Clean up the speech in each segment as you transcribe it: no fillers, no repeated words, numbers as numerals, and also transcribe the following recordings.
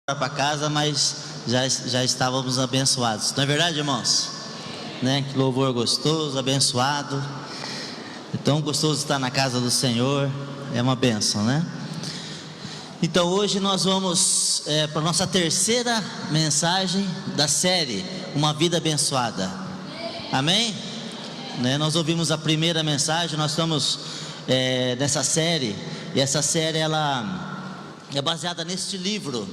para casa, mas já estávamos abençoados. Não é verdade, irmãos? Né? Que louvor gostoso, abençoado. É tão gostoso estar na casa do Senhor. É uma bênção, né? Então hoje nós vamos para a nossa terceira mensagem da série Uma Vida Abençoada. Amém? Né? Nós ouvimos a primeira mensagem. Nós estamos nessa série. E essa série ela é baseada neste livro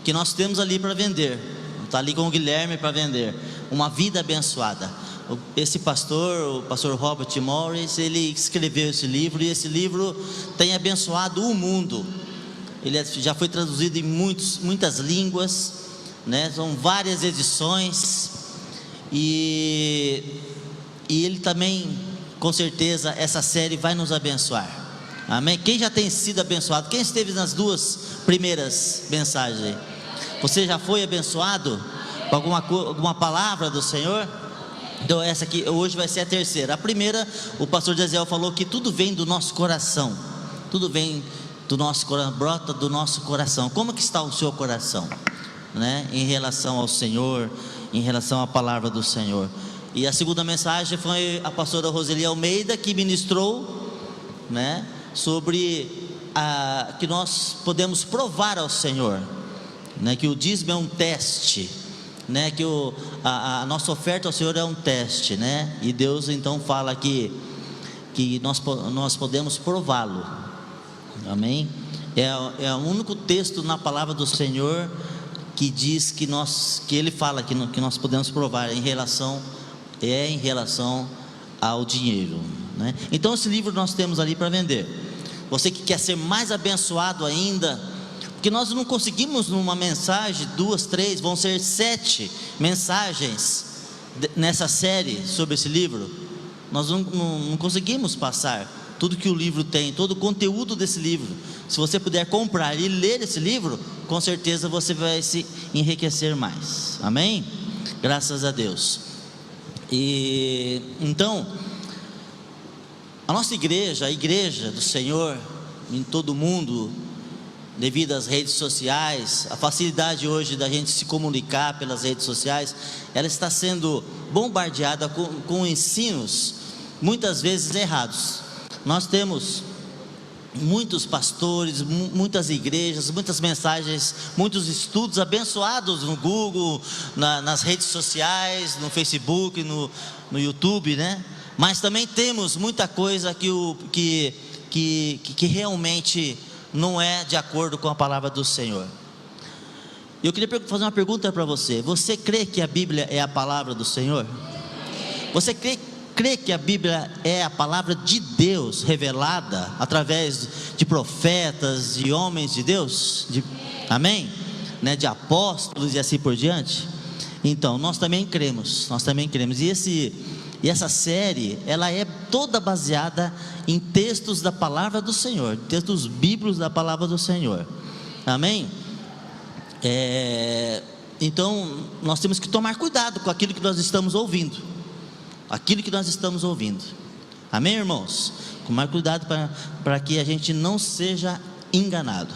que nós temos ali para vender. Está ali com o Guilherme para vender. Uma Vida Abençoada. Esse pastor, o pastor Robert Morris, ele escreveu esse livro. E esse livro tem abençoado o mundo. Ele já foi traduzido em muitas línguas, né? São várias edições. E ele também, com certeza, essa série vai nos abençoar. Amém? Quem já tem sido abençoado? Quem esteve nas duas primeiras mensagens? Você já foi abençoado com alguma palavra do Senhor? Então essa aqui hoje vai ser a terceira. A primeira, o pastor Jaziel falou que tudo vem do nosso coração. Tudo vem do nosso coração, brota do nosso coração. Como que está o seu coração, né? Em relação ao Senhor, em relação à palavra do Senhor. E a segunda mensagem foi a pastora Roseli Almeida, que ministrou, né, sobre que nós podemos provar ao Senhor, né, que o dízimo é um teste, né, que a nossa oferta ao Senhor é um teste, né, e Deus então fala que nós podemos prová-lo. Amém? É o único texto na palavra do Senhor que diz que ele fala que nós podemos provar em relação ao dinheiro, né? Então esse livro nós temos ali para vender. Você que quer ser mais abençoado ainda, porque nós não conseguimos numa mensagem, 2, 3, vão ser 7 mensagens nessa série sobre esse livro. Nós não conseguimos passar tudo que o livro tem, todo o conteúdo desse livro. Se você puder comprar e ler esse livro, com certeza você vai se enriquecer mais. Amém? Graças a Deus. E então, a nossa igreja, a igreja do Senhor em todo o mundo, devido às redes sociais, a facilidade hoje da gente se comunicar pelas redes sociais, ela está sendo bombardeada com ensinos muitas vezes errados. Nós temos muitos pastores, muitas igrejas, muitas mensagens, muitos estudos abençoados no Google, nas redes sociais, no Facebook, no YouTube, né? Mas também temos muita coisa que realmente não é de acordo com a palavra do Senhor. Eu queria fazer uma pergunta para você. Você crê que a Bíblia é a palavra do Senhor? Você crê que a Bíblia é a palavra de Deus revelada através de profetas, de homens de Deus? Amém? Né? De apóstolos e assim por diante? Então, nós também cremos. E essa série, ela é toda baseada em textos da palavra do Senhor, textos bíblicos da palavra do Senhor. Amém? Então, nós temos que tomar cuidado com aquilo que nós estamos ouvindo. Amém, irmãos? Tomar cuidado para que a gente não seja enganado.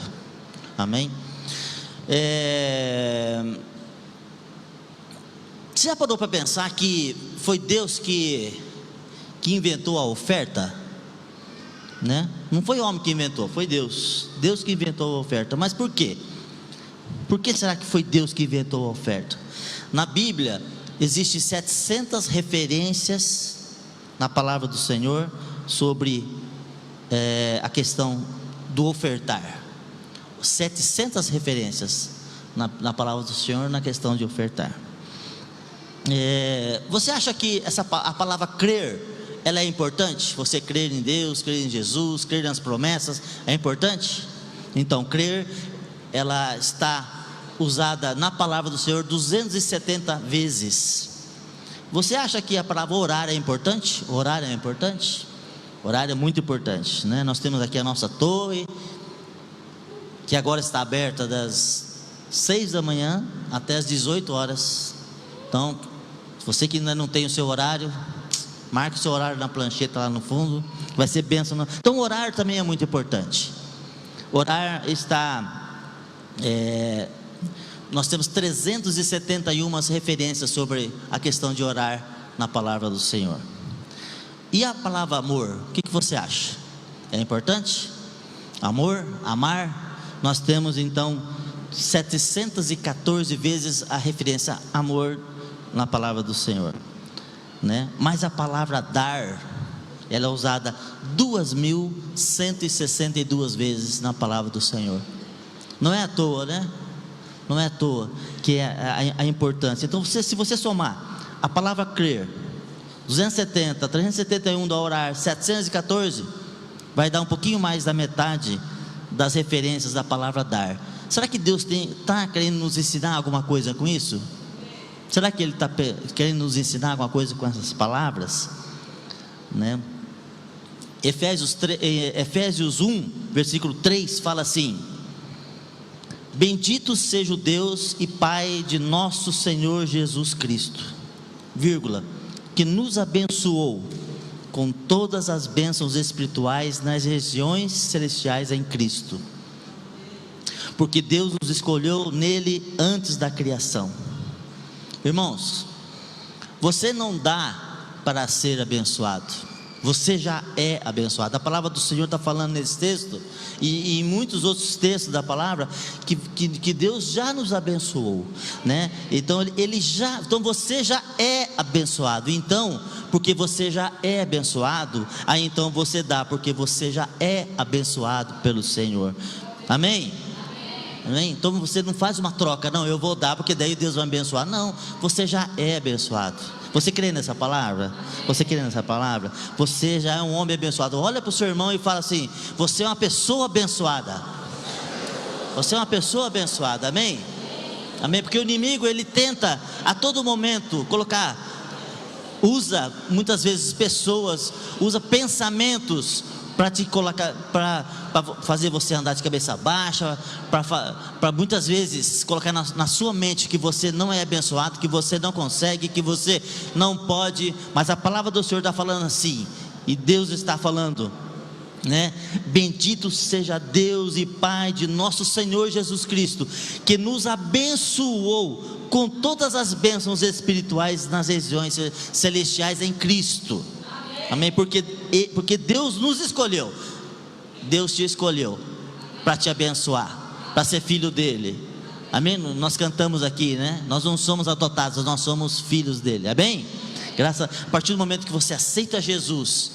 Amém? Você já parou para pensar que foi Deus que inventou a oferta? Né? Não foi o homem que inventou, foi Deus que inventou a oferta. Mas por quê? Por que será que foi Deus que inventou a oferta? Na Bíblia existem 700 referências na palavra do Senhor sobre a questão do ofertar. 700 referências na palavra do Senhor na questão de ofertar. Você acha que a palavra crer, ela é importante? Você crer em Deus, crer em Jesus, crer nas promessas, é importante? Então, crer, ela está usada na palavra do Senhor 270 vezes. Você acha que a palavra orar é importante? Orar é importante? Orar é muito importante, né? Nós temos aqui a nossa torre, que agora está aberta das 6 da manhã até as 18 horas. Então, se você que ainda não tem o seu horário, marque o seu horário na plancheta lá no fundo, vai ser bênção. Então, orar também é muito importante. Orar está nós temos 371 referências sobre a questão de orar na palavra do Senhor. E a palavra amor, o que você acha? É importante? Amor, amar, nós temos então 714 vezes a referência amor na palavra do Senhor, né? Mas a palavra dar, ela é usada 2.162 vezes na palavra do Senhor. Não é à toa, né? Não é à toa que é a importância. Então, se você somar a palavra crer, 270, 371 do orar, 714, vai dar um pouquinho mais da metade das referências da palavra dar. Será que Deus está querendo nos ensinar alguma coisa com isso? Será que Ele está querendo nos ensinar alguma coisa com essas palavras? Né? Efésios 1, versículo 3, fala assim: bendito seja o Deus e Pai de nosso Senhor Jesus Cristo, vírgula, que nos abençoou com todas as bênçãos espirituais nas regiões celestiais em Cristo, porque Deus nos escolheu nele antes da criação. Irmãos, você não dá para ser abençoado, você já é abençoado. A palavra do Senhor está falando nesse texto e em muitos outros textos da palavra que Deus já nos abençoou, né? Então então você já é abençoado. Então, porque você já é abençoado, aí então você dá, porque você já é abençoado pelo Senhor. Amém? Amém? Então você não faz uma troca, não, eu vou dar porque daí Deus vai me abençoar. Não, você já é abençoado. Você crê nessa palavra? Você crê nessa palavra? Você já é um homem abençoado. Olha para o seu irmão e fala assim: você é uma pessoa abençoada. Você é uma pessoa abençoada, amém? Amém? Porque o inimigo, ele tenta a todo momento usa muitas vezes pessoas, usa pensamentos para te colocar, para fazer você andar de cabeça baixa, para muitas vezes colocar na sua mente que você não é abençoado, que você não consegue, que você não pode. Mas a palavra do Senhor está falando assim, e Deus está falando, né? Bendito seja Deus e Pai de nosso Senhor Jesus Cristo, que nos abençoou com todas as bênçãos espirituais nas regiões celestiais em Cristo. Amém? Porque Deus nos escolheu. Deus te escolheu para te abençoar, para ser filho dele. Amém? Nós cantamos aqui, né? Nós não somos adotados, nós somos filhos dele. Amém? A partir do momento que você aceita Jesus,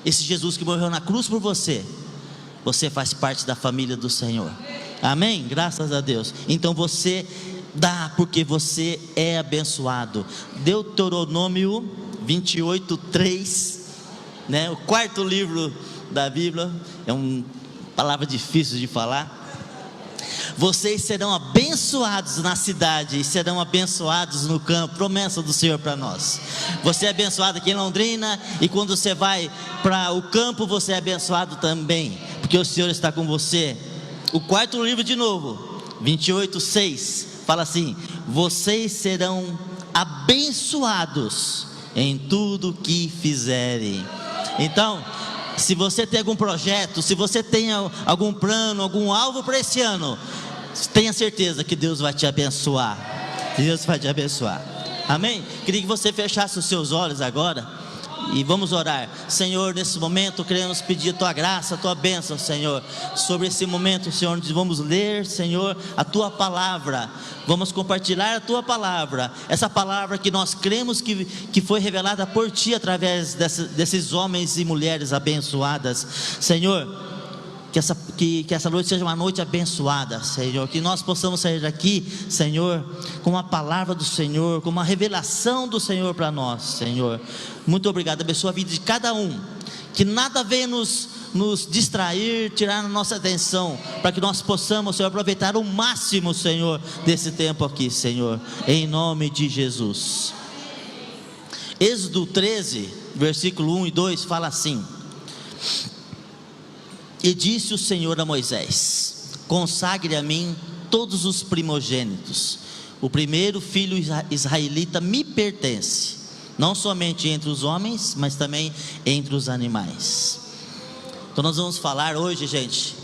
esse Jesus que morreu na cruz por você, você faz parte da família do Senhor. Amém? Graças a Deus. Então você dá porque você é abençoado. Deuteronômio 28:3, né? O quarto livro da Bíblia, é uma palavra difícil de falar. Vocês serão abençoados na cidade e serão abençoados no campo. Promessa do Senhor para nós. Você é abençoado aqui em Londrina, e quando você vai para o campo, você é abençoado também, porque o Senhor está com você. O quarto livro de novo, 28:6, fala assim: vocês serão abençoados em tudo que fizerem. Então, se você tem algum projeto, se você tem algum plano, algum alvo para esse ano, tenha certeza que Deus vai te abençoar. Deus vai te abençoar. Amém? Queria que você fechasse os seus olhos agora e vamos orar. Senhor, nesse momento queremos pedir a Tua graça, a Tua bênção, Senhor, sobre esse momento, Senhor, onde vamos ler, Senhor, a Tua palavra. Vamos compartilhar a Tua palavra, essa palavra que nós cremos que foi revelada por Ti através desses homens e mulheres abençoadas. Senhor, que essa noite seja uma noite abençoada, Senhor, que nós possamos sair daqui, Senhor, com a palavra do Senhor, com uma revelação do Senhor para nós, Senhor. Muito obrigado, abençoa a vida de cada um, que nada venha nos distrair, tirar a nossa atenção, para que nós possamos, Senhor, aproveitar o máximo, Senhor, desse tempo aqui, Senhor, em nome de Jesus. Êxodo 13, versículo 1 e 2 fala assim: e disse o Senhor a Moisés: consagre a mim todos os primogênitos. O primeiro filho israelita me pertence, não somente entre os homens, mas também entre os animais. Então nós vamos falar hoje, gente,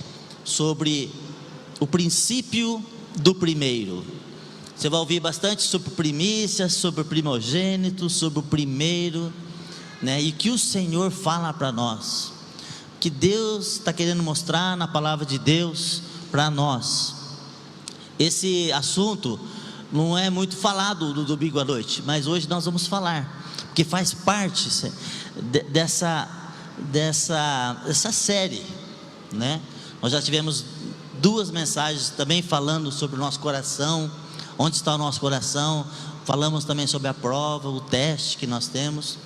sobre o princípio do primeiro. Você vai ouvir bastante sobre primícias, sobre primogênitos, sobre o primeiro, né? E que o Senhor fala para nós, que Deus está querendo mostrar na palavra de Deus para nós. Esse assunto não é muito falado no domingo à noite, mas hoje nós vamos falar, porque faz parte dessa série, né? Nós já tivemos 2 mensagens também falando sobre o nosso coração, onde está o nosso coração. Falamos também sobre a prova, o teste que nós temos.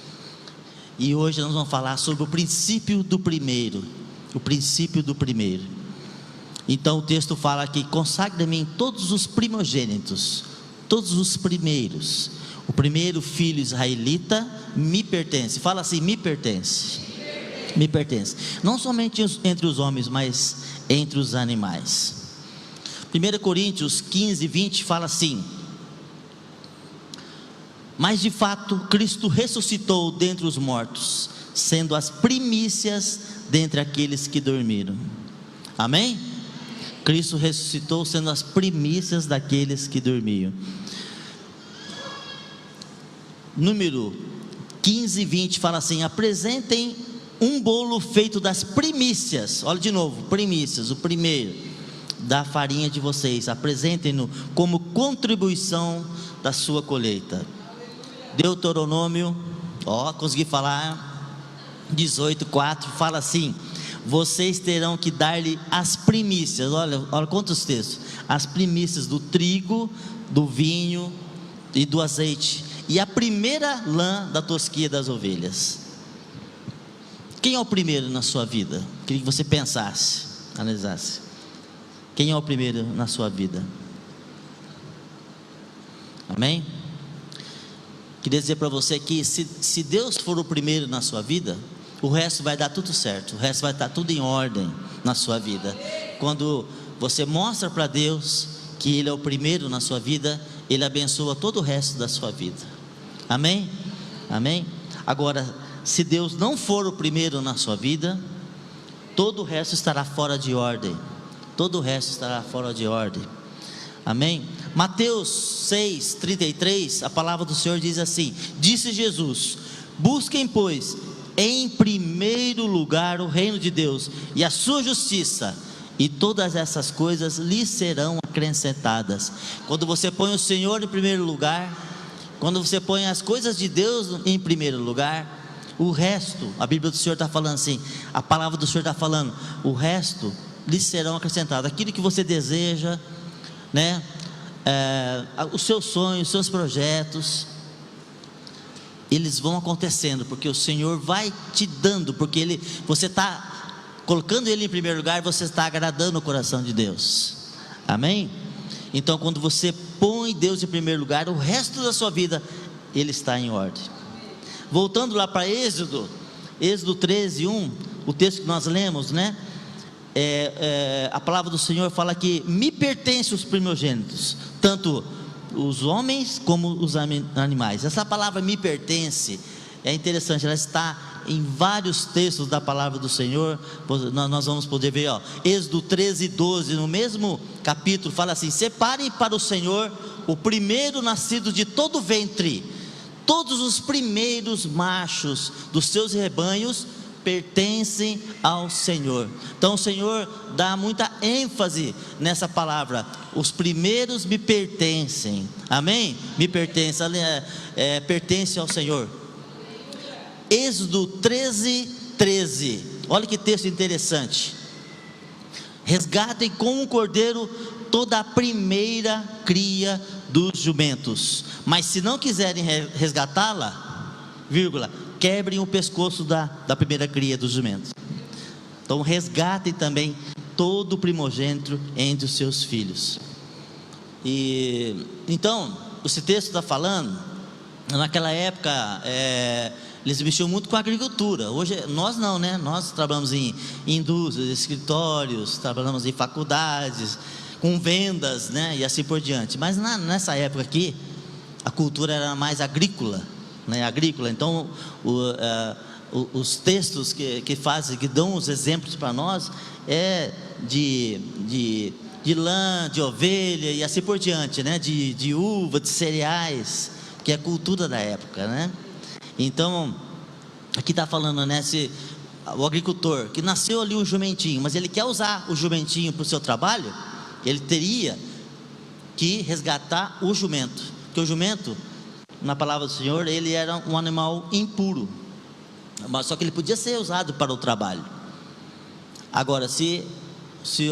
E hoje nós vamos falar sobre o princípio do primeiro. O princípio do primeiro. Então o texto fala aqui: consagre a mim todos os primogênitos, todos os primeiros. O primeiro filho israelita me pertence. Fala assim: me pertence. Me pertence. Não somente entre os homens, mas entre os animais. 1 Coríntios 15, 20 fala assim: mas de fato Cristo ressuscitou dentre os mortos, sendo as primícias dentre aqueles que dormiram. Amém? Cristo ressuscitou sendo as primícias daqueles que dormiam. Número 15, 20 fala assim: apresentem um bolo feito das primícias. Olha de novo, primícias, o primeiro da farinha de vocês. Apresentem-no como contribuição da sua colheita. Deuteronômio, consegui falar, 18:4 fala assim: vocês terão que dar-lhe as primícias. Olha quantos textos: as primícias do trigo, do vinho e do azeite, e a primeira lã da tosquia das ovelhas. Quem é o primeiro na sua vida? Queria que você pensasse, analisasse. Quem é o primeiro na sua vida? Amém? Queria dizer para você que se Deus for o primeiro na sua vida, o resto vai dar tudo certo, o resto vai estar tudo em ordem na sua vida. Quando você mostra para Deus que Ele é o primeiro na sua vida, Ele abençoa todo o resto da sua vida. Amém? Amém? Agora, se Deus não for o primeiro na sua vida, todo o resto estará fora de ordem. Todo o resto estará fora de ordem. Amém? Mateus 6:33, a palavra do Senhor diz assim: disse Jesus: busquem pois em primeiro lugar o reino de Deus e a sua justiça, e todas essas coisas lhes serão acrescentadas. Quando você põe o Senhor em primeiro lugar, quando você põe as coisas de Deus em primeiro lugar, o resto, a Bíblia do Senhor está falando assim, a palavra do Senhor está falando, o resto lhes serão acrescentados. Aquilo que você deseja, né? Os seus sonhos, os seus projetos, eles vão acontecendo, porque o Senhor vai te dando, porque você está colocando Ele em primeiro lugar, você está agradando o coração de Deus. Amém? Então quando você põe Deus em primeiro lugar, o resto da sua vida, Ele está em ordem. Voltando lá para Êxodo 13:1, o texto que nós lemos, né? A palavra do Senhor fala que me pertencem os primogênitos, tanto os homens como os animais. Essa palavra me pertence é interessante, ela está em vários textos da palavra do Senhor. Nós vamos poder ver, Êxodo 13:12, no mesmo capítulo, fala assim: separem para o Senhor o primeiro nascido de todo o ventre, todos os primeiros machos dos seus rebanhos pertencem ao Senhor. Então o Senhor dá muita ênfase nessa palavra: os primeiros me pertencem. Amém? Me pertence, pertence ao Senhor. Êxodo 13:13, olha que texto interessante: resgatem com um cordeiro toda a primeira cria dos jumentos, mas se não quiserem resgatá-la, quebrem o pescoço da primeira cria dos jumentos. Então resgatem também todo o primogênito entre os seus filhos. E então esse texto está falando, naquela época eles mexiam muito com a agricultura. Hoje nós não, né? Nós trabalhamos em indústrias, escritórios, trabalhamos em faculdades, com vendas, né? E assim por diante. Mas nessa época aqui, a cultura era mais agrícola, né? Então os textos que dão os exemplos para nós de de lã, de ovelha e assim por diante, né? De uva, de cereais, que é a cultura da época, né? Então, aqui está falando, né? O agricultor que nasceu ali um jumentinho, mas ele quer usar o jumentinho para o seu trabalho, ele teria que resgatar o jumento, porque o jumento, na palavra do Senhor, ele era um animal impuro, mas só que ele podia ser usado para o trabalho. Agora, se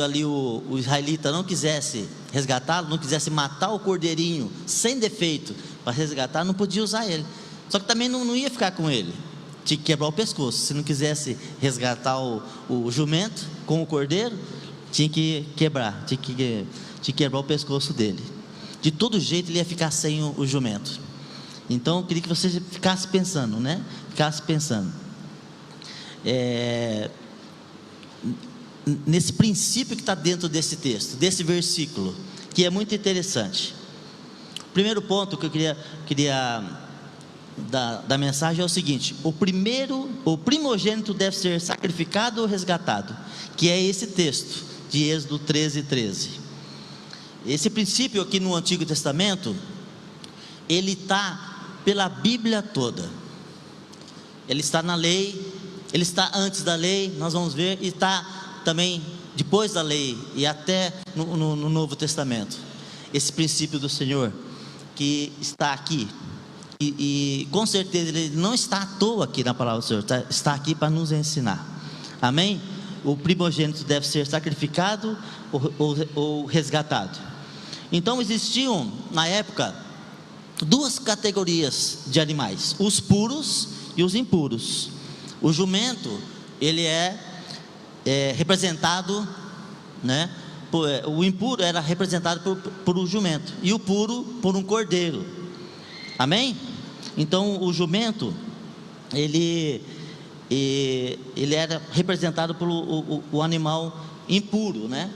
ali o israelita não quisesse resgatá-lo, não quisesse matar o cordeirinho sem defeito para resgatar, não podia usar ele. Só que também não ia ficar com ele, tinha que quebrar o pescoço. Se não quisesse resgatar o jumento com o cordeiro, tinha que quebrar o pescoço dele. De todo jeito ele ia ficar sem o jumento. Então eu queria que você ficasse pensando, né? Nesse princípio que está dentro desse texto, desse versículo, que é muito interessante. O primeiro ponto que eu queria da mensagem é o seguinte: o primogênito deve ser sacrificado ou resgatado, que é esse texto de Êxodo 13:13. Esse princípio aqui no Antigo Testamento, ele está pela Bíblia toda. Ele está na lei, ele está antes da lei, nós vamos ver, e está também depois da lei e até no Novo Testamento. Esse princípio do Senhor que está aqui, e com certeza ele não está à toa aqui na palavra do Senhor, está aqui para nos ensinar. Amém? O primogênito deve ser sacrificado ou resgatado. Então existiam na época duas categorias de animais: os puros e os impuros. O jumento, ele é representado, né? O impuro era representado por um jumento, e o puro por um cordeiro. Amém? Então o jumento, ele era representado pelo animal impuro, né?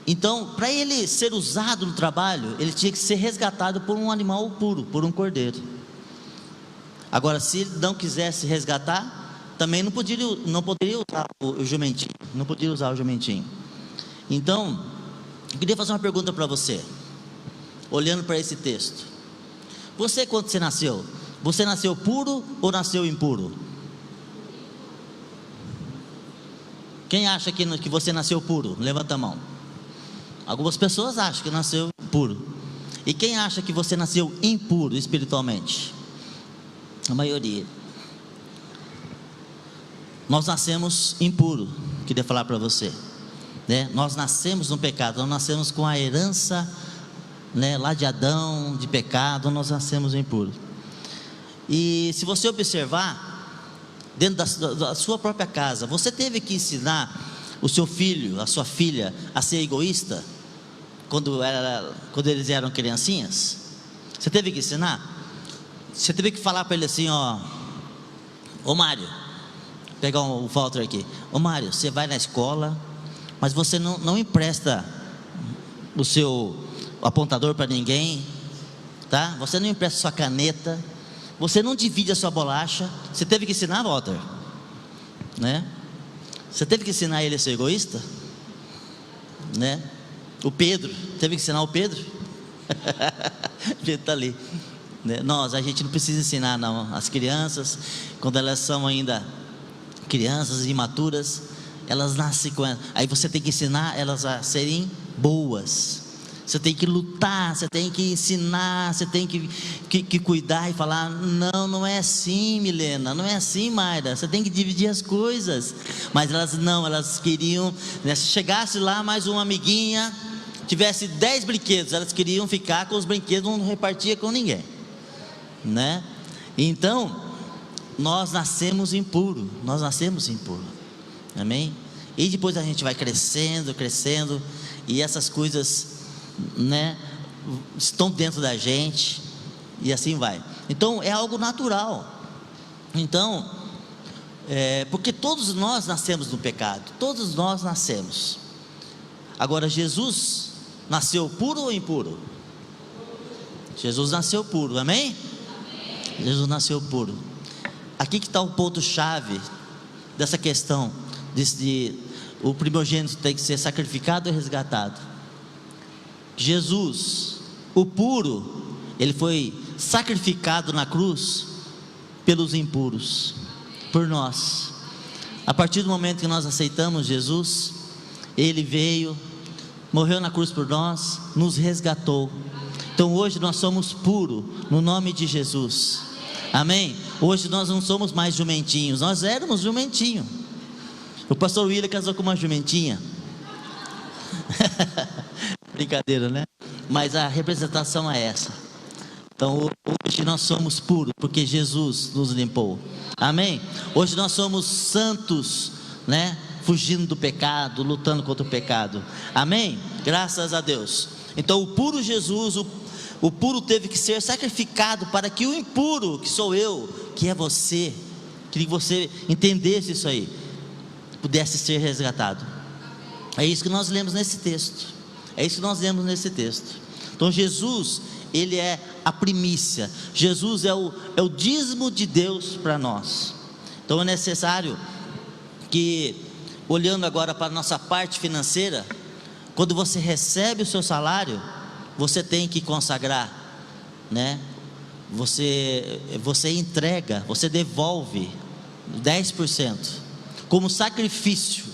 Então, para ele ser usado no trabalho, ele tinha que ser resgatado por um animal puro, por um cordeiro. Agora, se ele não quisesse resgatar, também não poderia usar o jumentinho. Não poderia usar o jumentinho. Então, eu queria fazer uma pergunta para você, olhando para esse texto. Você, quando você nasceu puro ou nasceu impuro? Quem acha que você nasceu puro? Levanta a mão. Algumas pessoas acham que nasceu puro. E quem acha que você nasceu impuro espiritualmente? A maioria. Nós nascemos impuro. Queria falar para você, né? Nós nascemos no pecado. Nós nascemos com a herança, né, lá de Adão, de pecado. Nós nascemos impuro. E se você observar, dentro da sua própria casa, você teve que ensinar o seu filho, a sua filha, a ser egoísta quando eles eram criancinhas? Você teve que ensinar? Você teve que falar para ele assim, ô Mário, pegar o Walter aqui, ô Mário, você vai na escola, mas você não empresta o seu apontador para ninguém, tá? Você não empresta sua caneta, você não divide a sua bolacha. Você teve que ensinar, Walter, né? Você teve que ensinar ele a ser egoísta, né? O Pedro, teve que ensinar o Pedro. Ele está ali, né? A gente não precisa ensinar não. As crianças, quando elas são ainda crianças imaturas, elas nascem com ela. Aí você tem que ensinar elas a serem boas. Você tem que lutar, você tem que ensinar, você tem que cuidar e falar: não é assim, Milena, não é assim, Mayra, você tem que dividir as coisas. Mas elas queriam, né, se chegasse lá mais uma amiguinha, tivesse 10 brinquedos, elas queriam ficar com os brinquedos, não repartia com ninguém, né? Então, nós nascemos impuro, amém? E depois a gente vai crescendo, e essas coisas, né, estão dentro da gente, e assim vai. Então é algo natural. Então, porque todos nós nascemos no pecado, todos nós nascemos. Agora, Jesus nasceu puro ou impuro? Jesus nasceu puro, amém? Jesus nasceu puro. Aqui que está o ponto chave dessa questão o primogênito tem que ser sacrificado e resgatado. Jesus, o puro, ele foi sacrificado na cruz pelos impuros, por nós. A partir do momento que nós aceitamos Jesus, ele veio, morreu na cruz por nós, nos resgatou. Então hoje nós somos puros no nome de Jesus. Amém? Hoje nós não somos mais jumentinhos, nós éramos jumentinho. O pastor William casou com uma jumentinha. Brincadeira, né? Mas a representação é essa. Então hoje nós somos puros, porque Jesus nos limpou. Amém? Hoje nós somos santos, né? Fugindo do pecado, lutando contra o pecado. Amém? Graças a Deus. Então o puro Jesus, o puro teve que ser sacrificado para que o impuro, que sou eu, que é você, que você entendesse isso aí, pudesse ser resgatado. É isso que nós lemos nesse texto. É isso que nós lemos nesse texto. Então Jesus, ele é a primícia. Jesus é o dízimo de Deus para nós. Então é necessário que, olhando agora para a nossa parte financeira, quando você recebe o seu salário, você tem que consagrar, né? Você entrega, você devolve 10% como sacrifício.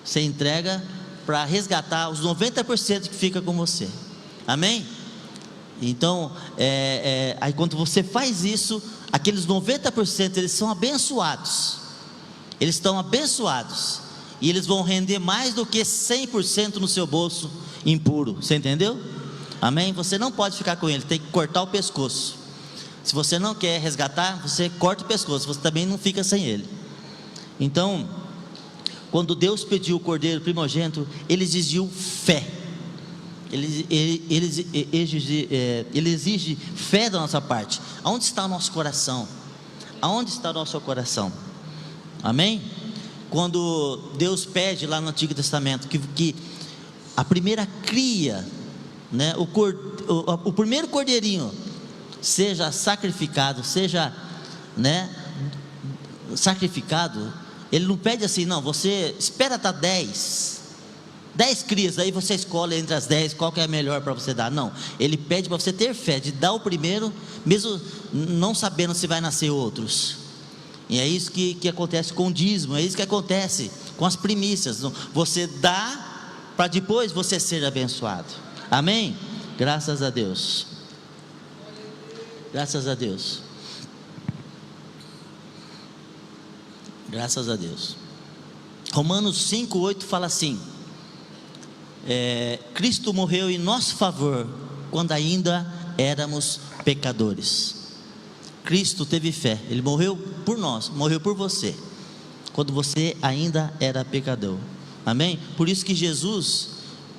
Você entrega para resgatar os 90% que fica com você. Amém? Então, aí quando você faz isso, aqueles 90% eles são abençoados. Eles estão abençoados. E eles vão render mais do que 100% no seu bolso impuro. Você entendeu? Amém? Você não pode ficar com ele, tem que cortar o pescoço. Se você não quer resgatar, você corta o pescoço, você também não fica sem ele. Então, quando Deus pediu o cordeiro primogênito, ele exigiu fé. Ele exige fé da nossa parte. Aonde está o nosso coração? Aonde está o nosso coração? Amém? Quando Deus pede lá no Antigo Testamento que a primeira cria, né, o primeiro cordeirinho seja sacrificado, né, sacrificado, ele não pede assim, não, você espera estar 10 crias, aí você escolhe entre as 10 qual que é a melhor para você dar. Não, ele pede para você ter fé de dar o primeiro, mesmo não sabendo se vai nascer outros. E é isso que acontece com o dízimo, é isso que acontece com as primícias. Você dá para depois você ser abençoado. Amém? Graças a Deus. Graças a Deus. Graças a Deus. Romanos 5:8 fala assim: Cristo morreu em nosso favor quando ainda éramos pecadores. Cristo teve fé, ele morreu por nós, morreu por você, quando você ainda era pecador. Amém? Por isso que Jesus,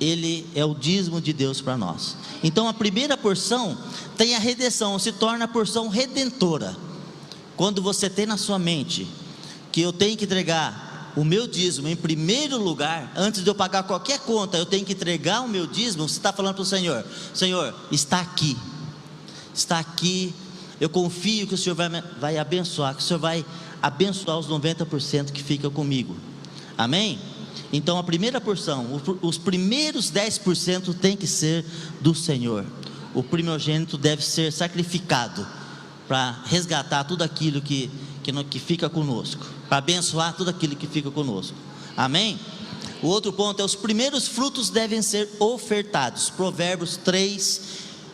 ele é o dízimo de Deus para nós. Então a primeira porção tem a redenção, se torna a porção redentora. Quando você tem na sua mente que eu tenho que entregar o meu dízimo em primeiro lugar, antes de eu pagar qualquer conta, eu tenho que entregar o meu dízimo. Você está falando para o Senhor: Senhor, está aqui, eu confio que o Senhor vai abençoar, que o Senhor vai abençoar os 90% que fica comigo. Amém? Então a primeira porção, os primeiros 10% tem que ser do Senhor. O primogênito deve ser sacrificado para resgatar tudo aquilo que fica conosco, para abençoar tudo aquilo que fica conosco. Amém? O outro ponto é: os primeiros frutos devem ser ofertados. Provérbios 3,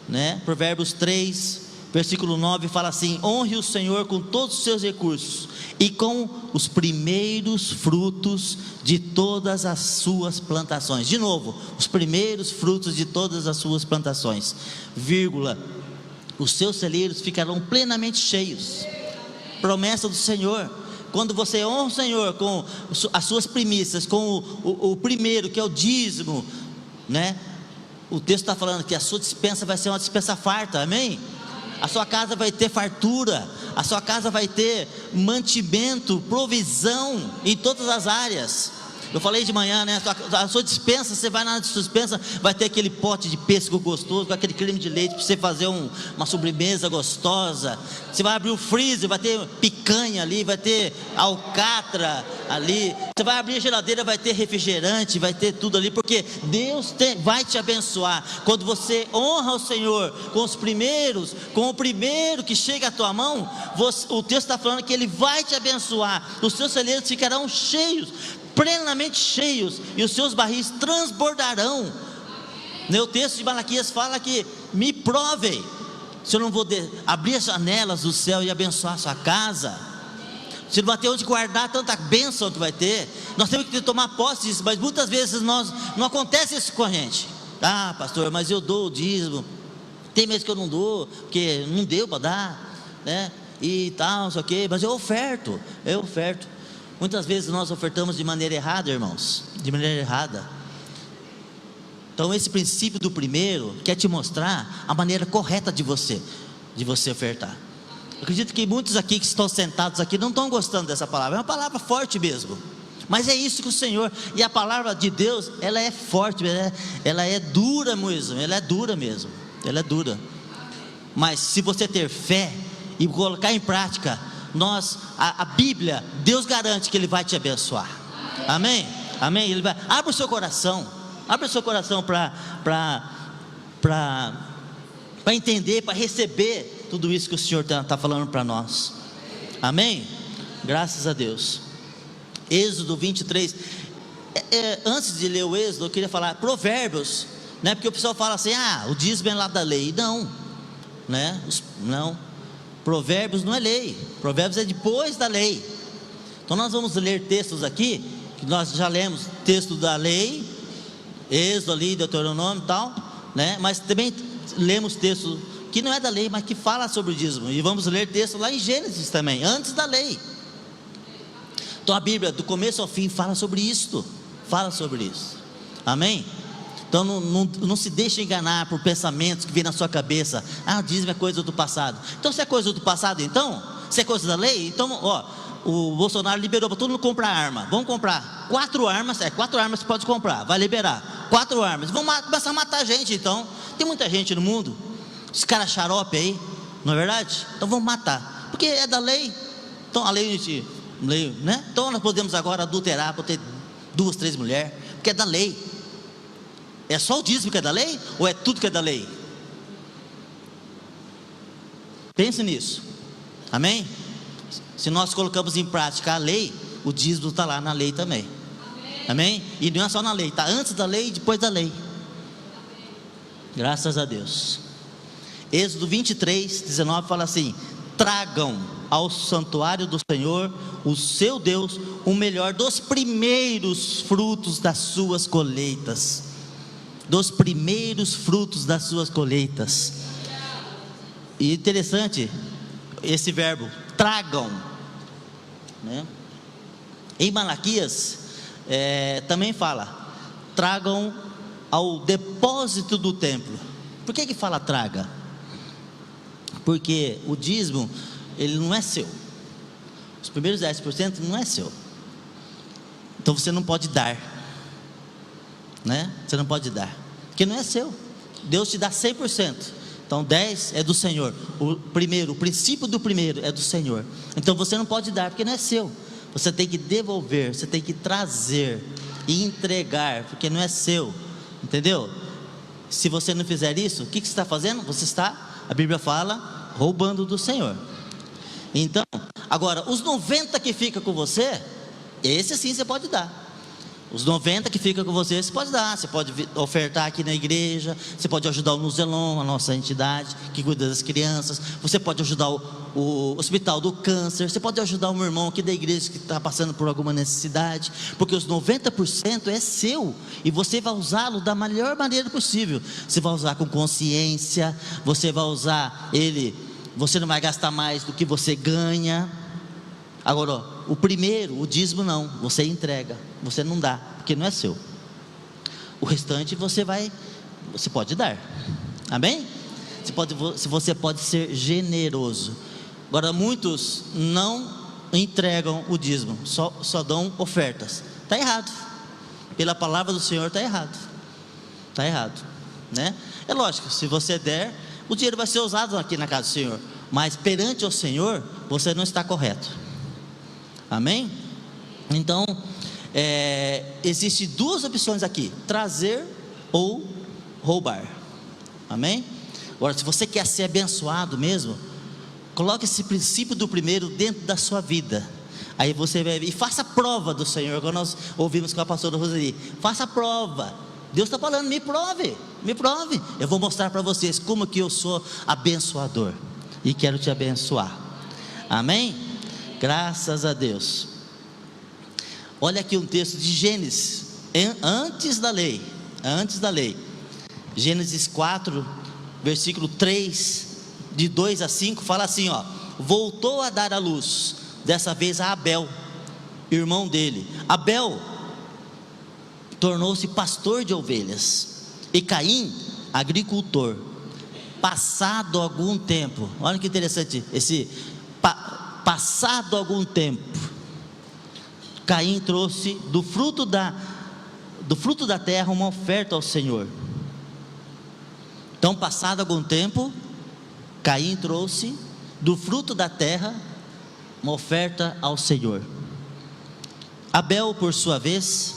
né? Provérbios 3, versículo 9 fala assim: honre o Senhor com todos os seus recursos e com os primeiros frutos de todas as suas plantações. De novo, os primeiros frutos de todas as suas plantações, vírgula, os seus celeiros ficarão plenamente cheios. Promessa do Senhor. Quando você honra o Senhor com as suas primícias, com o primeiro, que é o dízimo, né? O texto está falando que a sua despensa vai ser uma despensa farta. Amém? A sua casa vai ter fartura, a sua casa vai ter mantimento, provisão em todas as áreas. Eu falei de manhã, né? A sua despensa, você vai na sua despensa, vai ter aquele pote de pêssego gostoso, com aquele creme de leite para você fazer uma sobremesa gostosa. Você vai abrir o freezer, vai ter picanha ali, vai ter alcatra ali. Você vai abrir a geladeira, vai ter refrigerante, vai ter tudo ali, porque Deus vai te abençoar. Quando você honra o Senhor com os primeiros, com o primeiro que chega à tua mão, o texto está falando que Ele vai te abençoar. Os seus celeiros ficarão cheios, plenamente cheios, e os seus barris transbordarão. O texto de Malaquias fala que me provem se eu não vou abrir as janelas do céu e abençoar a sua casa. Você não vai ter onde guardar tanta bênção que vai ter. Nós temos que tomar posse disso, mas muitas vezes não acontece isso com a gente. Ah, pastor, mas eu dou o dízimo. Tem mês que eu não dou, porque não deu para dar, né? E tal, não sei o quê, mas eu oferto. Muitas vezes nós ofertamos de maneira errada, irmãos, de maneira errada. Então esse princípio do primeiro quer te mostrar a maneira correta de você ofertar. Eu acredito que muitos aqui que estão sentados aqui não estão gostando dessa palavra. É uma palavra forte mesmo, mas é isso que o Senhor, e a palavra de Deus, ela é forte, ela é dura mesmo, ela é dura. Mas se você ter fé e colocar em prática, a Bíblia, Deus garante que Ele vai te abençoar. Amém? Abra o seu coração para entender, para receber tudo isso que o Senhor está falando para nós. Amém? Graças a Deus. Êxodo 23. Antes de ler o Êxodo, eu queria falar Provérbios, né? Porque o pessoal fala assim: o dízimo é lá da lei. Não, né? Não. Provérbios não é lei. Provérbios é depois da lei. Então nós vamos ler textos aqui, que nós já lemos texto da lei, Êxodo ali, Deuteronômio e tal, né? Mas também lemos texto que não é da lei, mas que fala sobre o dízimo. E vamos ler texto lá em Gênesis também, antes da lei. Então a Bíblia, do começo ao fim, fala sobre isso. Amém? Então não se deixe enganar por pensamentos que vêm na sua cabeça. O dízimo é coisa do passado. Então se é coisa do passado, se é coisa da lei, então o Bolsonaro liberou para todo mundo comprar arma. Vamos comprar 4 armas. 4 armas você pode comprar, vai liberar 4 armas. Vamos começar a matar gente. Então tem muita gente no mundo, os caras xarope aí, não é verdade? Então vamos matar, porque é da lei. Então a lei, né? Então nós podemos agora adulterar para ter 2, 3 mulheres, porque é da lei. É só o dízimo que é da lei? Ou é tudo que é da lei? Pense nisso. Amém? Se nós colocamos em prática a lei, o dízimo está lá na lei também. Amém? E não é só na lei, está antes da lei e depois da lei. Graças a Deus. Êxodo 23, 19 fala assim: tragam ao santuário do Senhor, o seu Deus, o melhor dos primeiros frutos das suas colheitas. Dos primeiros frutos das suas colheitas. E interessante esse verbo, tragam, né? Em Malaquias também fala: tragam ao depósito do templo. Por que fala traga? Porque o dízimo, ele não é seu. Os primeiros 10% não é seu. Então você não pode dar, né? Você não pode dar, porque não é seu. Deus te dá 100%. Então 10 é do Senhor. O princípio do primeiro é do Senhor. Então você não pode dar, porque não é seu. Você tem que devolver, você tem que trazer e entregar, porque não é seu. Entendeu? Se você não fizer isso, o que você está fazendo? Você está, a Bíblia fala, roubando do Senhor. Então, agora, os 90 que ficam com você, esse sim você pode dar. Os 90 que ficam com você pode dar. Você pode ofertar aqui na igreja. Você pode ajudar o Nuzelon, a nossa entidade que cuida das crianças. Você pode ajudar o Hospital do Câncer. Você pode ajudar um irmão aqui da igreja que está passando por alguma necessidade. Porque os 90% é seu. E você vai usá-lo da melhor maneira possível. Você vai usar com consciência. Você vai usar ele. Você não vai gastar mais do que você ganha. Agora, o primeiro, o dízimo não, você entrega, você não dá, porque não é seu. O restante você pode dar. Amém? Você pode ser generoso. Agora, muitos não entregam o dízimo, só dão ofertas. Está errado. pela palavra do Senhor, está errado. Está errado, né? É lógico, se você der, o dinheiro vai ser usado aqui na casa do Senhor, mas perante o Senhor, você não está correto. Amém? Então, existem duas opções aqui: trazer ou roubar. Amém? Agora, se você quer ser abençoado mesmo, coloque esse princípio do primeiro dentro da sua vida. Aí você vai e faça prova do Senhor, como nós ouvimos com a pastora Roseli. Faça prova. Deus está falando, me prove. Eu vou mostrar para vocês como que eu sou abençoador e quero te abençoar. Amém? Graças a Deus. Olha aqui um texto de Gênesis, antes da lei. Gênesis 4, versículo 3, de 2 a 5, fala assim, ó: voltou a dar à luz, dessa vez a Abel, irmão dele. Abel tornou-se pastor de ovelhas, e Caim, agricultor. Passado algum tempo, olha que interessante, passado algum tempo, Caim trouxe do fruto da terra uma oferta ao Senhor. Então, passado algum tempo, Caim trouxe do fruto da terra uma oferta ao Senhor. Abel, por sua vez,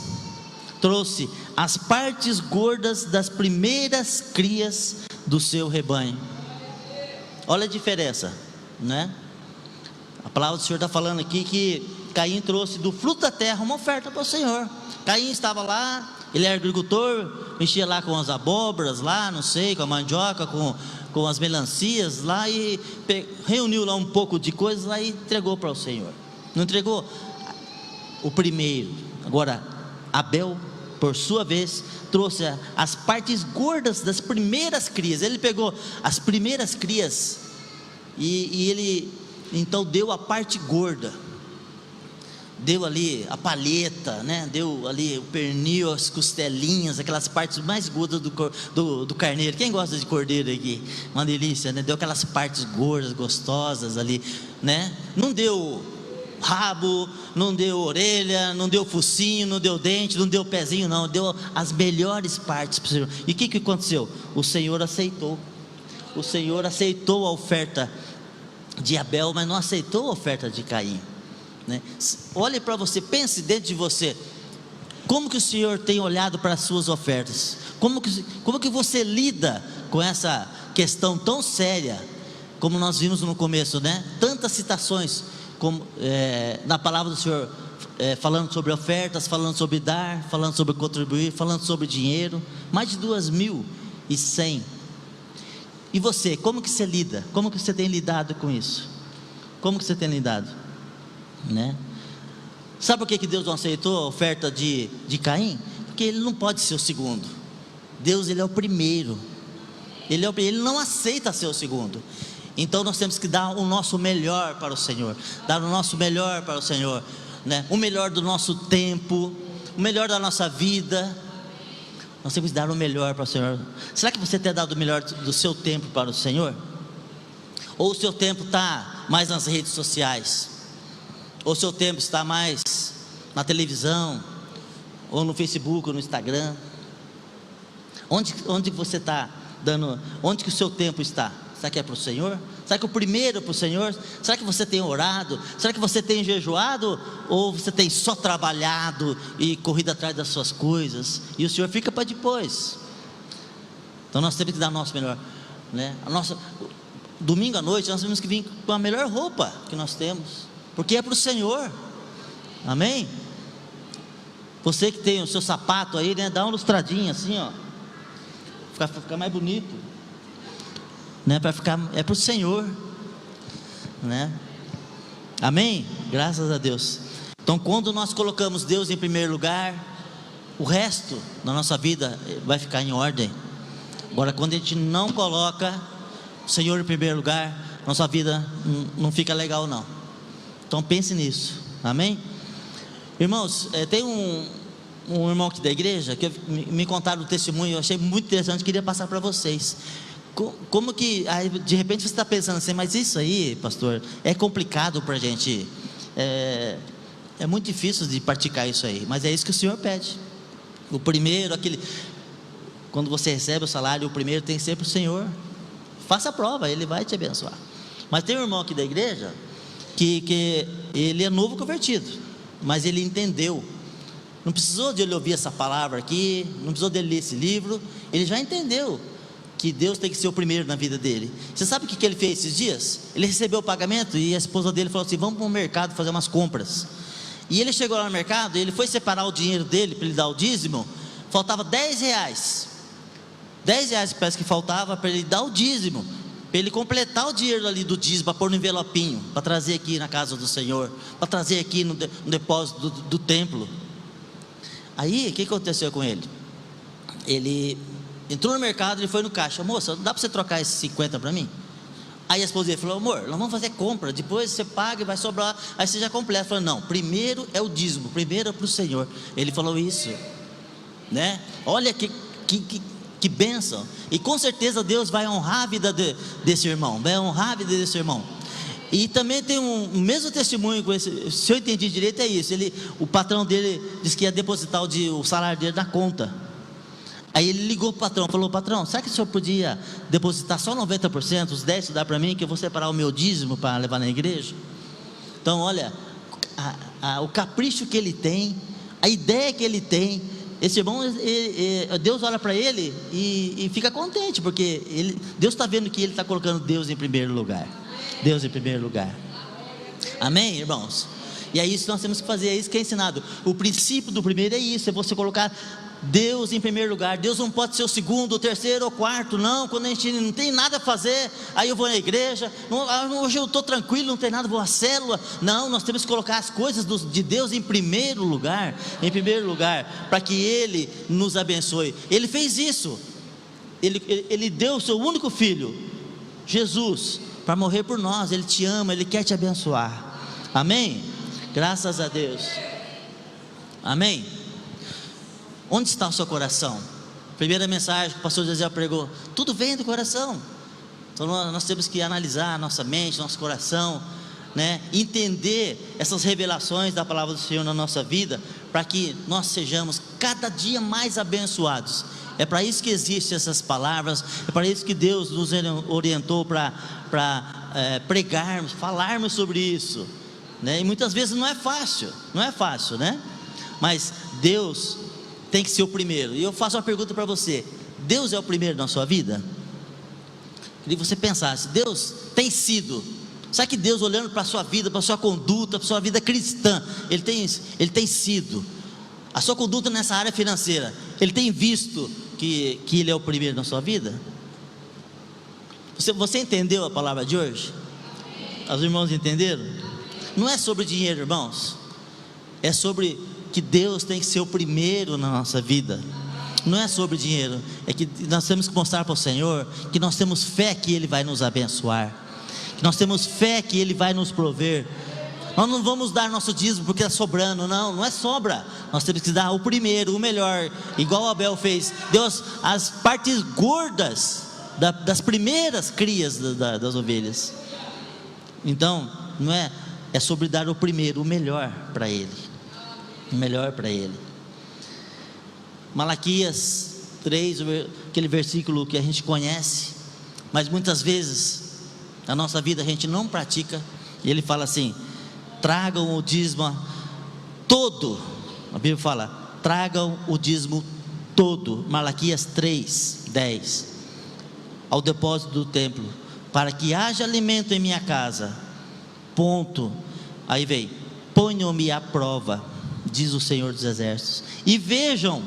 trouxe as partes gordas das primeiras crias do seu rebanho. Olha a diferença, né? A palavra do Senhor está falando aqui que Caim trouxe do fruto da terra uma oferta para o Senhor. Caim estava lá, ele era agricultor, mexia lá com as abóboras lá, não sei, com a mandioca, com as melancias lá, e reuniu lá um pouco de coisas lá e entregou para o Senhor. Não entregou o primeiro. Agora Abel, por sua vez, trouxe as partes gordas das primeiras crias. Ele pegou as primeiras crias e ele então deu a parte gorda, deu ali a palheta, né? Deu ali o pernil, as costelinhas, aquelas partes mais gordas do carneiro. Quem gosta de cordeiro aqui? Uma delícia, né? Deu aquelas partes gordas, gostosas ali, né? Não deu rabo, não deu orelha, não deu focinho, não deu dente, não deu pezinho, não. Deu as melhores partes para o Senhor. E o que aconteceu? O Senhor aceitou. O Senhor aceitou a oferta de Abel, mas não aceitou a oferta de Caim, né? Olhe para você, pense dentro de você, como que o Senhor tem olhado para as suas ofertas? Como que você lida com essa questão tão séria, como nós vimos no começo, né? Tantas citações como, na palavra do Senhor, falando sobre ofertas, falando sobre dar, falando sobre contribuir, falando sobre dinheiro, mais de 2.100. E você, como que você lida? Como que você tem lidado com isso? Como que você tem lidado, né? Sabe por que Deus não aceitou a oferta de Caim? Porque ele não pode ser o segundo. Deus, ele é o primeiro. Ele não aceita ser o segundo. Então nós temos que dar o nosso melhor para o Senhor, dar o nosso melhor para o Senhor, né? O melhor do nosso tempo, o melhor da nossa vida. Nós temos que dar o melhor para o Senhor. Será que você tem dado o melhor do seu tempo para o Senhor? Ou o seu tempo está mais nas redes sociais? Ou o seu tempo está mais na televisão? Ou no Facebook, ou no Instagram? Onde você está dando? Onde que o seu tempo está? Será que é para o Senhor? Será que o primeiro é para o Senhor? Será que você tem orado? Será que você tem jejuado? Ou você tem só trabalhado e corrido atrás das suas coisas? E o Senhor fica para depois. Então nós temos que dar o nosso melhor, né? Domingo à noite nós temos que vir com a melhor roupa que nós temos, porque é para o Senhor. Amém? Você que tem o seu sapato aí, né? Dá uma lustradinha assim, ó, ficar mais bonito, né? Para ficar, é para o Senhor, né? Amém? Graças a Deus. Então, quando nós colocamos Deus em primeiro lugar, o resto da nossa vida vai ficar em ordem. Agora, quando a gente não coloca o Senhor em primeiro lugar, nossa vida não fica legal, não. Então pense nisso. Amém? Irmãos, tem um irmão aqui da igreja que me contaram o testemunho, eu achei muito interessante, queria passar para vocês. Como que, aí, de repente você está pensando assim, mas isso aí, pastor, é complicado para a gente, é muito difícil de praticar isso aí, mas é isso que o Senhor pede. O primeiro, quando você recebe o salário, o primeiro tem sempre o Senhor. Faça a prova, Ele vai te abençoar. Mas tem um irmão aqui da igreja, que ele é novo convertido, mas ele entendeu. Não precisou de ele ouvir essa palavra aqui, não precisou dele ler esse livro, ele já entendeu que Deus tem que ser o primeiro na vida dele. Você sabe o que ele fez esses dias? Ele recebeu o pagamento e a esposa dele falou assim: vamos para o mercado fazer umas compras. E ele chegou lá no mercado, ele foi separar o dinheiro dele para ele dar o dízimo, faltava 10 reais. 10 reais parece que faltava para ele dar o dízimo, para ele completar o dinheiro ali do dízimo, para pôr no envelopinho, para trazer aqui na casa do Senhor, para trazer aqui no depósito do templo. Aí, o que aconteceu com ele? Ele entrou no mercado, ele foi no caixa: moça, não dá para você trocar esses 50 para mim? Aí a esposa dele falou: amor, nós vamos fazer compra, depois você paga e vai sobrar, aí você já completa. Falou: não, primeiro é o dízimo, primeiro é para o Senhor. Ele falou isso, né? Olha que bênção. E com certeza Deus vai honrar a vida desse irmão, vai honrar a vida desse irmão. E também tem um mesmo testemunho com esse, se eu entendi direito, é isso. O patrão dele disse que ia depositar o salário dele na conta. Aí ele ligou para o patrão, falou: patrão, será que o senhor podia depositar só 90%, os 10% dá para mim, que eu vou separar o meu dízimo para levar na igreja? Então olha, o capricho que ele tem, a ideia que ele tem. Esse irmão, Deus olha para ele e fica contente, porque Deus está vendo que ele está colocando Deus em primeiro lugar. Deus em primeiro lugar. Amém, irmãos? E é isso que nós temos que fazer, é isso que é ensinado. O princípio do primeiro é isso, é você colocar Deus em primeiro lugar. Deus não pode ser o segundo, o terceiro ou quarto, não. Quando a gente não tem nada a fazer, aí eu vou na igreja, hoje eu estou tranquilo, não tem nada, vou à célula. Não, nós temos que colocar as coisas de Deus em primeiro lugar, para que Ele nos abençoe. Ele fez isso, Ele deu o seu único filho, Jesus, para morrer por nós. Ele te ama, Ele quer te abençoar. Amém? Graças a Deus. Amém? Onde está o seu coração? Primeira mensagem que o pastor José pregou: tudo vem do coração. Então nós temos que analisar a nossa mente, nosso coração, né? Entender essas revelações da palavra do Senhor na nossa vida, para que nós sejamos cada dia mais abençoados. É para isso que existem essas palavras, é para isso que Deus nos orientou para pregarmos, falarmos sobre isso, né? E muitas vezes não é fácil, né? Mas Deus tem que ser o primeiro. E eu faço uma pergunta para você: Deus é o primeiro na sua vida? Queria que você pensasse: Deus tem sido? Será que Deus, olhando para a sua vida, para a sua conduta, para a sua vida cristã, Ele tem sido? A sua conduta nessa área financeira, Ele tem visto que Ele é o primeiro na sua vida? Você entendeu a palavra de hoje? Os irmãos entenderam? Não é sobre dinheiro, irmãos, é sobre que Deus tem que ser o primeiro na nossa vida. Não é sobre dinheiro, é que nós temos que mostrar para o Senhor que nós temos fé que Ele vai nos abençoar, que nós temos fé que Ele vai nos prover. Nós não vamos dar nosso dízimo porque está sobrando, não é sobra. Nós temos que dar o primeiro, o melhor, igual Abel fez. Deus, as partes gordas das primeiras crias das ovelhas. Então, não é sobre dar o primeiro, o melhor para Ele. O melhor para Ele. Malaquias 3, aquele versículo que a gente conhece, mas muitas vezes na nossa vida a gente não pratica. E ele fala assim: tragam o dízimo todo. A Bíblia fala: tragam o dízimo todo. Malaquias 3:10, ao depósito do templo, para que haja alimento em minha casa. Ponto. Aí vem: ponham-me à prova, diz o Senhor dos Exércitos, e vejam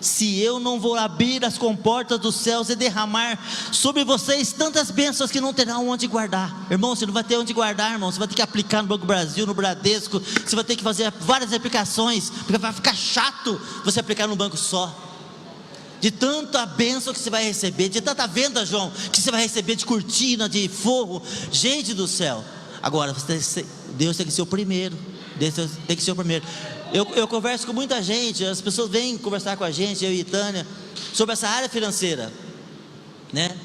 se eu não vou abrir as comportas dos céus e derramar sobre vocês tantas bênçãos que não terão onde guardar. Irmão, você não vai ter onde guardar, irmão. Você vai ter que aplicar no Banco do Brasil, no Bradesco. Você vai ter que fazer várias aplicações, porque vai ficar chato você aplicar num banco só. De tanta bênção que você vai receber, de tanta venda, João, que você vai receber, de cortina, de forro. Gente do céu. Agora, Deus tem que ser o primeiro. Deus tem que ser o primeiro. Eu converso com muita gente, as pessoas vêm conversar com a gente, eu e Tânia, sobre essa área financeira, né?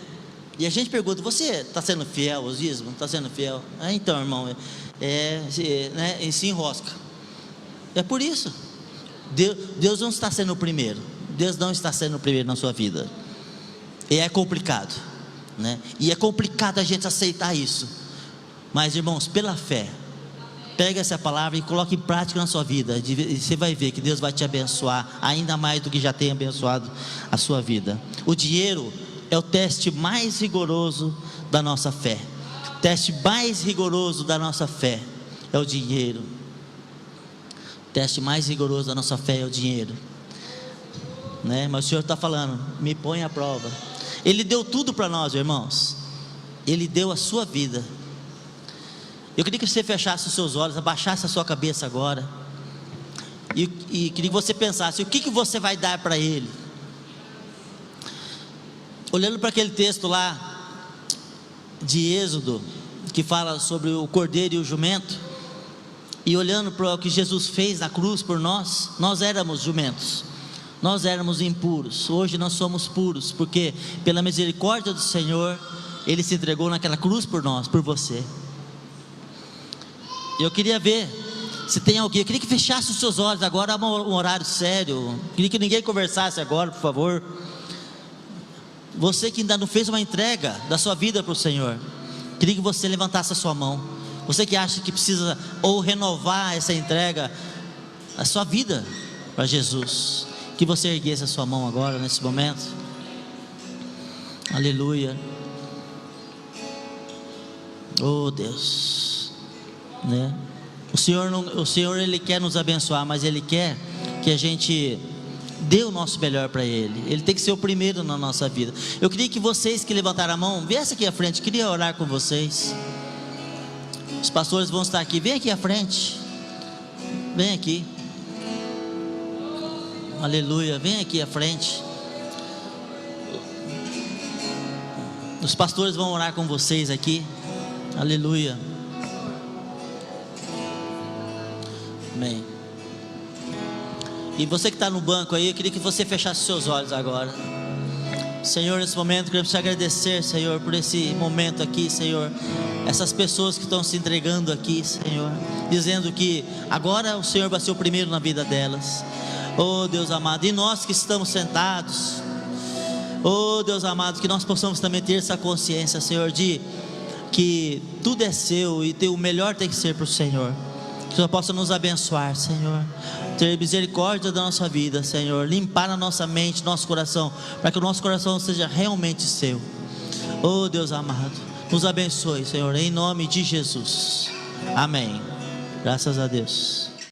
E a gente pergunta: você está sendo fiel aos dízimos? Está sendo fiel? Então, irmão, né, se enrosca. É por isso. Deus não está sendo o primeiro. Deus não está sendo o primeiro na sua vida. E é complicado, né? E é complicado a gente aceitar isso. Mas, irmãos, pela fé, pega essa palavra e coloque em prática na sua vida. E você vai ver que Deus vai te abençoar ainda mais do que já tem abençoado a sua vida. O dinheiro é o teste mais rigoroso da nossa fé. O teste mais rigoroso da nossa fé é o dinheiro. O teste mais rigoroso da nossa fé é o dinheiro, né? Mas o Senhor está falando, me põe à prova. Ele deu tudo para nós, irmãos. Ele deu a sua vida. Eu queria que você fechasse os seus olhos, abaixasse a sua cabeça agora, e queria que você pensasse, o que você vai dar para Ele? Olhando para aquele texto lá de Êxodo, que fala sobre o cordeiro e o jumento, e olhando para o que Jesus fez na cruz por nós, nós éramos jumentos, nós éramos impuros. Hoje nós somos puros, porque pela misericórdia do Senhor, Ele se entregou naquela cruz por nós, por você. Eu queria ver se tem alguém, eu queria que fechasse os seus olhos agora, é um horário sério, queria que ninguém conversasse agora, por favor. Você que ainda não fez uma entrega da sua vida para o Senhor, queria que você levantasse a sua mão. Você que acha que precisa ou renovar essa entrega, a sua vida para Jesus, que você erguesse a sua mão agora, nesse momento. Aleluia. Oh Deus, né? O Senhor Ele quer nos abençoar, mas Ele quer que a gente dê o nosso melhor para Ele. Ele tem que ser o primeiro na nossa vida. Eu queria que vocês que levantaram a mão viessem aqui à frente, queria orar com vocês. Os pastores vão estar aqui, vem aqui à frente, vem aqui, aleluia, vem aqui à frente. Os pastores vão orar com vocês aqui, aleluia, amém. E você que está no banco aí, eu queria que você fechasse seus olhos agora. Senhor, nesse momento queremos te agradecer, Senhor, por esse momento aqui, Senhor. Essas pessoas que estão se entregando aqui, Senhor, dizendo que agora o Senhor vai ser o primeiro na vida delas. Oh Deus amado, e nós que estamos sentados, oh Deus amado, que nós possamos também ter essa consciência, Senhor, de que tudo é seu e o melhor tem que ser para o Senhor. Que o Senhor possa nos abençoar, Senhor, ter misericórdia da nossa vida, Senhor, limpar a nossa mente, nosso coração, para que o nosso coração seja realmente seu. Oh Deus amado, nos abençoe, Senhor, em nome de Jesus, amém. Graças a Deus.